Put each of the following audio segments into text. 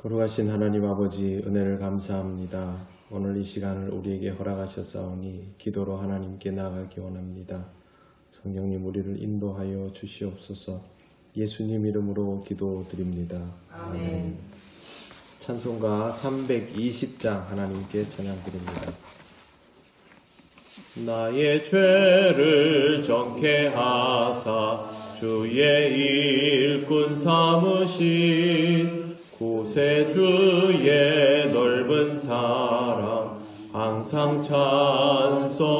거룩하신 하나님 아버지, 은혜를 감사합니다. 오늘 이 시간을 우리에게 허락하셨사오니 기도로 하나님께 나아가기 원합니다. 성령님, 우리를 인도하여 주시옵소서. 예수님 이름으로 기도드립니다. 아멘. 찬송가 320장 하나님께 찬양드립니다. 나의 죄를 정케 하사 주의 일꾼 삼으신 구세주의 넓은 사랑 항상 찬송합니다.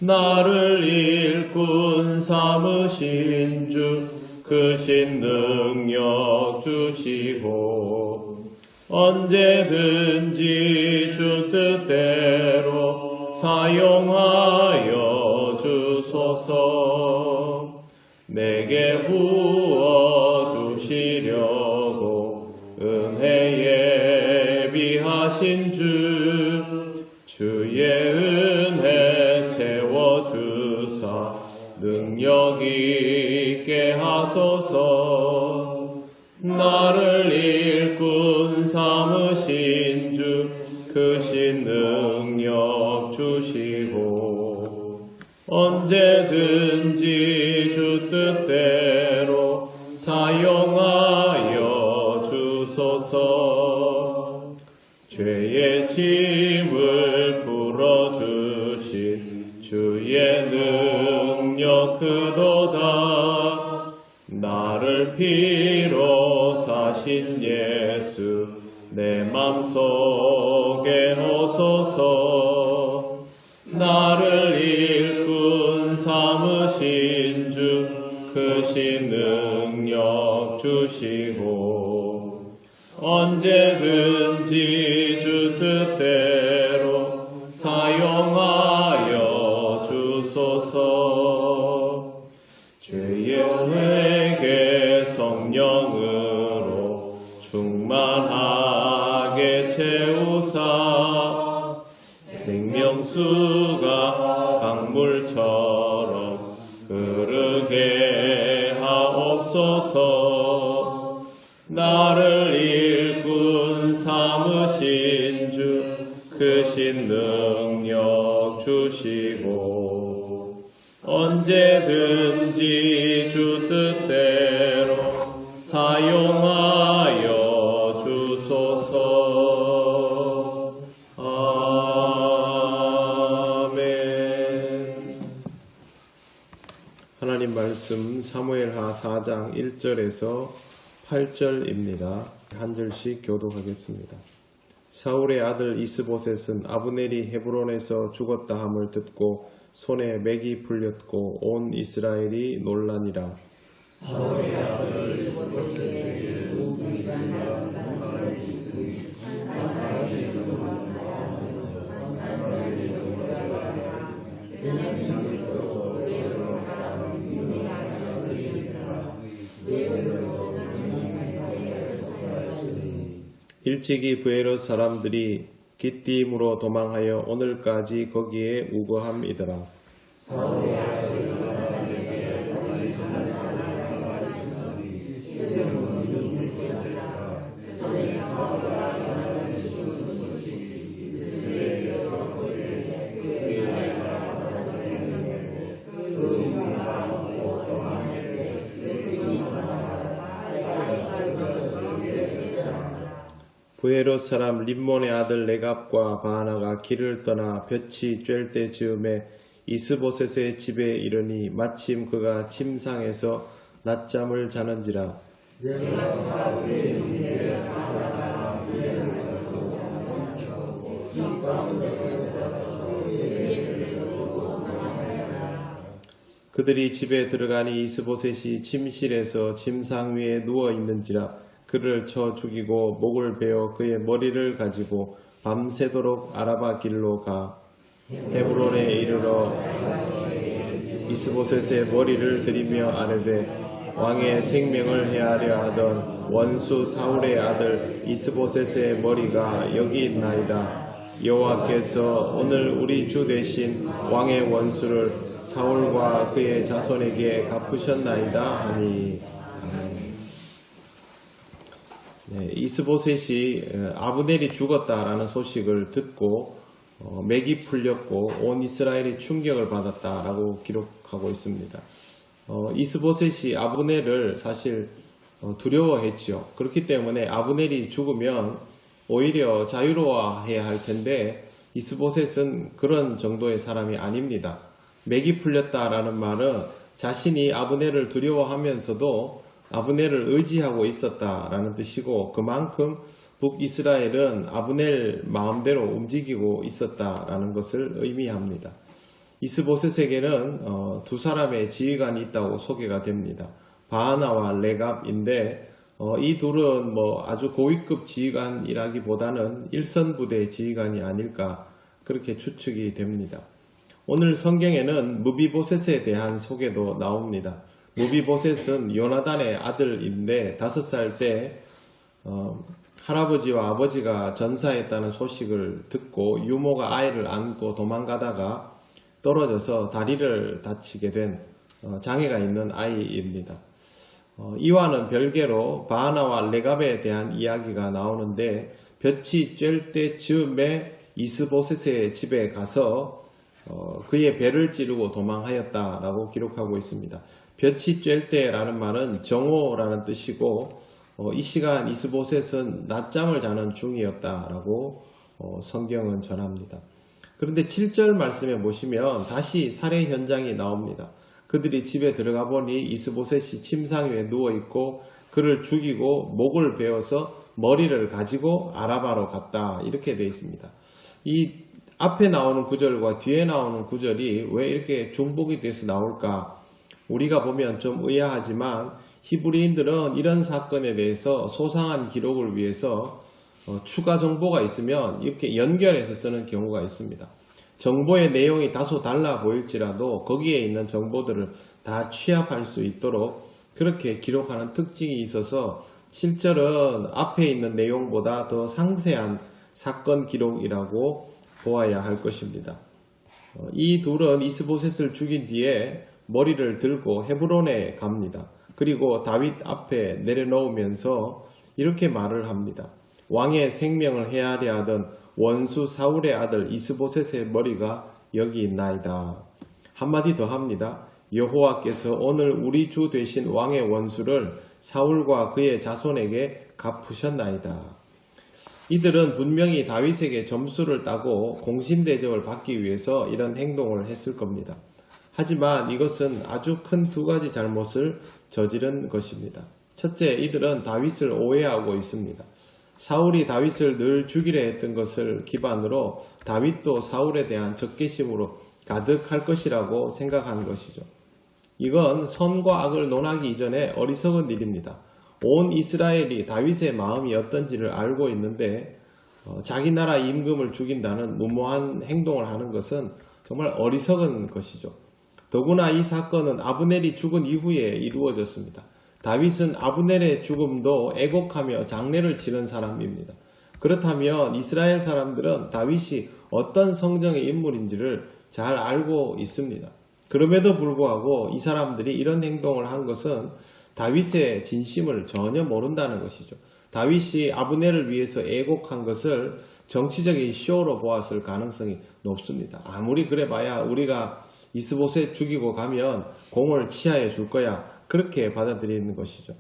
나를 일꾼 삼으신 주 크신 능력 주시고 언제든지 주 뜻대로 사용하여 주소서. 내게 부어주시려고 은혜 예비하신 주의 은혜 채워주사 능력 있게 하소서. 나를 일꾼 삼으신 주 크신 능력 주시고 언제든지 주 뜻대로 사용하여 주소서. 죄의 짐을 풀어주신 주의 능력 크도다. 나를 피로 사신 예수 내 맘속에 오소서. 나를 일꾼 삼으신 주 크신 능력 주시고 언제든지 주 뜻대로 사용하여 주소서. 죄의 회개 성령으로 충만하게 채우사 생명수가 강물처럼 흐르게 하옵소서. 나를 일꾼 삼으신 주 크신 능력 주시고 언제든지 주 뜻대로 사용하여 주소서. 아멘. 하나님 말씀 사무엘하 4장 1절에서 8절입니다. 한 절씩 교독하겠습니다. 사울의 아들 이스보셋은 아브넬이 헤브론에서 죽었다 함을 듣고 손에 맥이 풀렸고 온 이스라엘이 놀라니라. 사울의 아들 이스보셋에게 모든 이스라엘과 사람이 있으니 사람이 일찍이 브에롯 사람들이 깃디임으로 도망하여 오늘까지 거기에 우거함이더라. 브에롯 사람 림몬의 아들 레갑과 바하나가 길을 떠나 볕이 쬐을 때 즈음에 이스보셋의 집에 이르니 마침 그가 침상에서 낮잠을 자는지라. 그들이 집에 들어가니 이스보셋이 침실에서 침상 위에 누워 있는지라. 그를 쳐 죽이고 목을 베어 그의 머리를 가지고 밤새도록 아라바 길로 가 헤브론에 이르러 이스보셋의 머리를 들이며 아뢰되 왕의 생명을 해하려 하던 원수 사울의 아들 이스보셋의 머리가 여기 있나이다. 여호와께서 오늘 우리 주 대신 왕의 원수를 사울과 그의 자손에게 갚으셨나이다 하니. 이스보셋이 아브넬이 죽었다라는 소식을 듣고 맥이 풀렸고 온 이스라엘이 충격을 받았다라고 기록하고 있습니다. 이스보셋이 아브넬을 사실 두려워했지요. 그렇기 때문에 아브넬이 죽으면 오히려 자유로워해야 할 텐데 이스보셋은 그런 정도의 사람이 아닙니다. 맥이 풀렸다라는 말은 자신이 아브넬을 두려워하면서도 아브넬을 의지하고 있었다라는 뜻이고, 그만큼 북이스라엘은 아브넬 마음대로 움직이고 있었다라는 것을 의미합니다. 이스보셋에게는 두 사람의 지휘관이 있다고 소개가 됩니다. 바하나와 레갑인데 이 둘은 아주 고위급 지휘관이라기보다는 일선부대 지휘관이 아닐까 그렇게 추측이 됩니다. 오늘 성경에는 무비보셋에 대한 소개도 나옵니다. 무비보셋은 요나단의 아들인데 5살 때 할아버지와 아버지가 전사했다는 소식을 듣고 유모가 아이를 안고 도망가다가 떨어져서 다리를 다치게 된 장애가 있는 아이입니다. 이와는 별개로 바하나와 레갑에 대한 이야기가 나오는데 볕이 쬐을 때 즈음에 이스보셋의 집에 가서 그의 배를 찌르고 도망하였다라고 기록하고 있습니다. 볕이 쬐을 때라는 말은 정오라는 뜻이고 이 시간 이스보셋은 낮잠을 자는 중이었다라고 성경은 전합니다. 그런데 7절 말씀에 보시면 다시 살해 현장이 나옵니다. 그들이 집에 들어가 보니 이스보셋이 침상 위에 누워있고 그를 죽이고 목을 베어서 머리를 가지고 아라바로 갔다, 이렇게 되어 있습니다. 이 앞에 나오는 구절과 뒤에 나오는 구절이 왜 이렇게 중복이 돼서 나올까? 우리가 보면 좀 의아하지만 히브리인들은 이런 사건에 대해서 소상한 기록을 위해서 추가 정보가 있으면 이렇게 연결해서 쓰는 경우가 있습니다. 정보의 내용이 다소 달라 보일지라도 거기에 있는 정보들을 다 취합할 수 있도록 그렇게 기록하는 특징이 있어서 7절은 앞에 있는 내용보다 더 상세한 사건 기록이라고 보아야 할 것입니다. 이 둘은 이스보셋을 죽인 뒤에 머리를 들고 헤브론에 갑니다. 그리고 다윗 앞에 내려놓으면서 이렇게 말을 합니다. 왕의 생명을 헤아려 하던 원수 사울의 아들 이스보셋의 머리가 여기 있나이다. 한마디 더 합니다. 여호와께서 오늘 우리 주 되신 왕의 원수를 사울과 그의 자손에게 갚으셨나이다. 이들은 분명히 다윗에게 점수를 따고 공신대접을 받기 위해서 이런 행동을 했을 겁니다. 하지만 이것은 아주 큰 두 가지 잘못을 저지른 것입니다. 첫째, 이들은 다윗을 오해하고 있습니다. 사울이 다윗을 늘 죽이려 했던 것을 기반으로 다윗도 사울에 대한 적개심으로 가득할 것이라고 생각한 것이죠. 이건 선과 악을 논하기 이전에 어리석은 일입니다. 온 이스라엘이 다윗의 마음이 어떤지를 알고 있는데 자기 나라 임금을 죽인다는 무모한 행동을 하는 것은 정말 어리석은 것이죠. 더구나 이 사건은 아브넬이 죽은 이후에 이루어졌습니다. 다윗은 아브넬의 죽음도 애곡하며 장례를 치른 사람입니다. 그렇다면 이스라엘 사람들은 다윗이 어떤 성정의 인물인지를 잘 알고 있습니다. 그럼에도 불구하고 이 사람들이 이런 행동을 한 것은 다윗의 진심을 전혀 모른다는 것이죠. 다윗이 아브넬을 위해서 애곡한 것을 정치적인 쇼로 보았을 가능성이 높습니다. 아무리 그래봐야 우리가 이스보셋 죽이고 가면 공을 치하해 줄 거야, 그렇게 받아들이는 것이죠.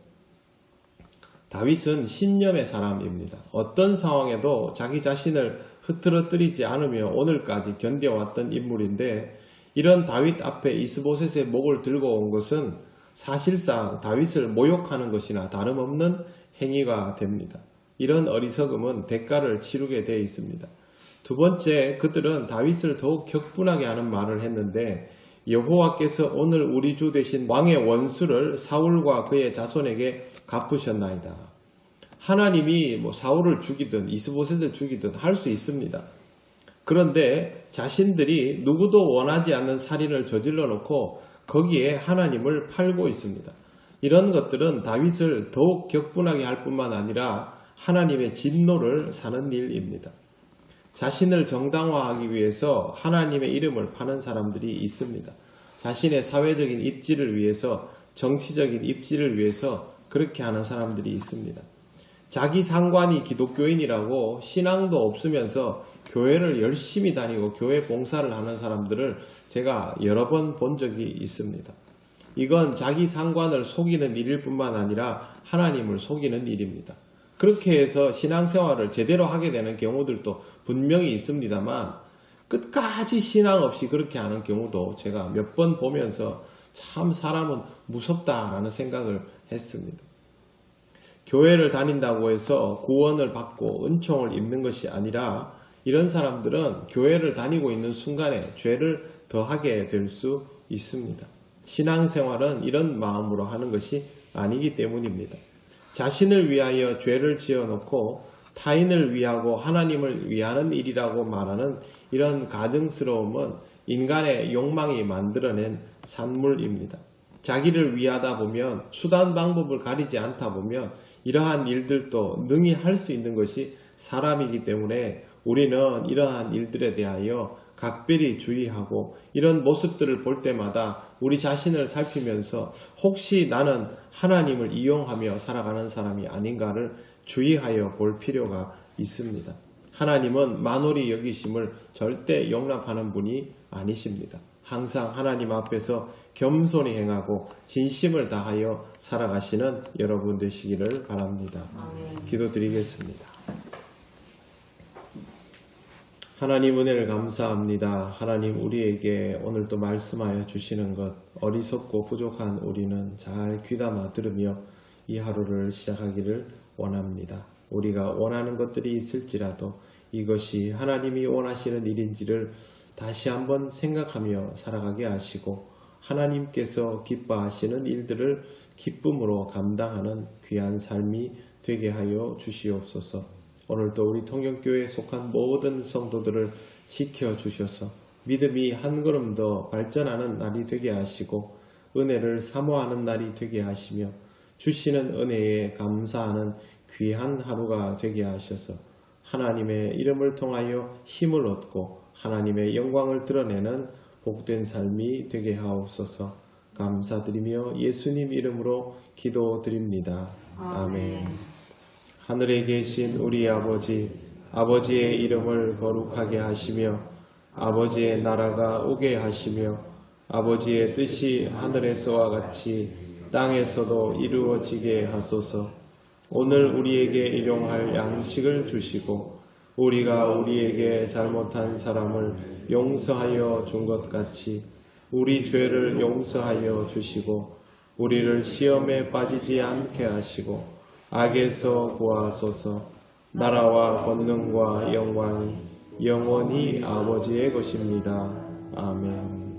다윗은 신념의 사람입니다. 어떤 상황에도 자기 자신을 흐트러뜨리지 않으며 오늘까지 견뎌왔던 인물인데 이런 다윗 앞에 이스보셋의 목을 들고 온 것은 사실상 다윗을 모욕하는 것이나 다름없는 행위가 됩니다. 이런 어리석음은 대가를 치르게 되어 있습니다. 두 번째, 그들은 다윗을 더욱 격분하게 하는 말을 했는데 여호와께서 오늘 우리 주 되신 왕의 원수를 사울과 그의 자손에게 갚으셨나이다. 하나님이 사울을 죽이든 이스보셋을 죽이든 할 수 있습니다. 그런데 자신들이 누구도 원하지 않는 살인을 저질러 놓고 거기에 하나님을 팔고 있습니다. 이런 것들은 다윗을 더욱 격분하게 할 뿐만 아니라 하나님의 진노를 사는 일입니다. 자신을 정당화하기 위해서 하나님의 이름을 파는 사람들이 있습니다. 자신의 사회적인 입지를 위해서, 정치적인 입지를 위해서 그렇게 하는 사람들이 있습니다. 자기 상관이 기독교인이라고 신앙도 없으면서 교회를 열심히 다니고 교회 봉사를 하는 사람들을 제가 여러 번 본 적이 있습니다. 이건 자기 상관을 속이는 일일 뿐만 아니라 하나님을 속이는 일입니다. 그렇게 해서 신앙생활을 제대로 하게 되는 경우들도 분명히 있습니다만 끝까지 신앙 없이 그렇게 하는 경우도 제가 몇 번 보면서 참 사람은 무섭다라는 생각을 했습니다. 교회를 다닌다고 해서 구원을 받고 은총을 입는 것이 아니라 이런 사람들은 교회를 다니고 있는 순간에 죄를 더하게 될 수 있습니다. 신앙생활은 이런 마음으로 하는 것이 아니기 때문입니다. 자신을 위하여 죄를 지어놓고 타인을 위하고 하나님을 위하는 일이라고 말하는 이런 가증스러움은 인간의 욕망이 만들어낸 산물입니다. 자기를 위하다 보면 수단 방법을 가리지 않다 보면 이러한 일들도 능히 할 수 있는 것이 사람이기 때문에 우리는 이러한 일들에 대하여 각별히 주의하고 이런 모습들을 볼 때마다 우리 자신을 살피면서 혹시 나는 하나님을 이용하며 살아가는 사람이 아닌가를 주의하여 볼 필요가 있습니다. 하나님은 만홀히 여기심을 절대 용납하는 분이 아니십니다. 항상 하나님 앞에서 겸손히 행하고 진심을 다하여 살아가시는 여러분 되시기를 바랍니다. 기도드리겠습니다. 하나님 은혜를 감사합니다. 하나님 우리에게 오늘도 말씀하여 주시는 것 어리석고 부족한 우리는 잘 귀담아 들으며 이 하루를 시작하기를 원합니다. 우리가 원하는 것들이 있을지라도 이것이 하나님이 원하시는 일인지를 다시 한번 생각하며 살아가게 하시고 하나님께서 기뻐하시는 일들을 기쁨으로 감당하는 귀한 삶이 되게 하여 주시옵소서. 오늘도 우리 통영교회에 속한 모든 성도들을 지켜주셔서 믿음이 한 걸음 더 발전하는 날이 되게 하시고 은혜를 사모하는 날이 되게 하시며 주시는 은혜에 감사하는 귀한 하루가 되게 하셔서 하나님의 이름을 통하여 힘을 얻고 하나님의 영광을 드러내는 복된 삶이 되게 하옵소서. 감사드리며 예수님 이름으로 기도드립니다. 아멘. 하늘에 계신 우리 아버지, 아버지의 이름을 거룩하게 하시며 아버지의 나라가 오게 하시며 아버지의 뜻이 하늘에서와 같이 땅에서도 이루어지게 하소서. 오늘 우리에게 일용할 양식을 주시고 우리가 우리에게 잘못한 사람을 용서하여 준 것 같이 우리 죄를 용서하여 주시고 우리를 시험에 빠지지 않게 하시고 악에서 구하소서. 나라와 권능과 영광이 영원히 아버지의 것입니다. 아멘.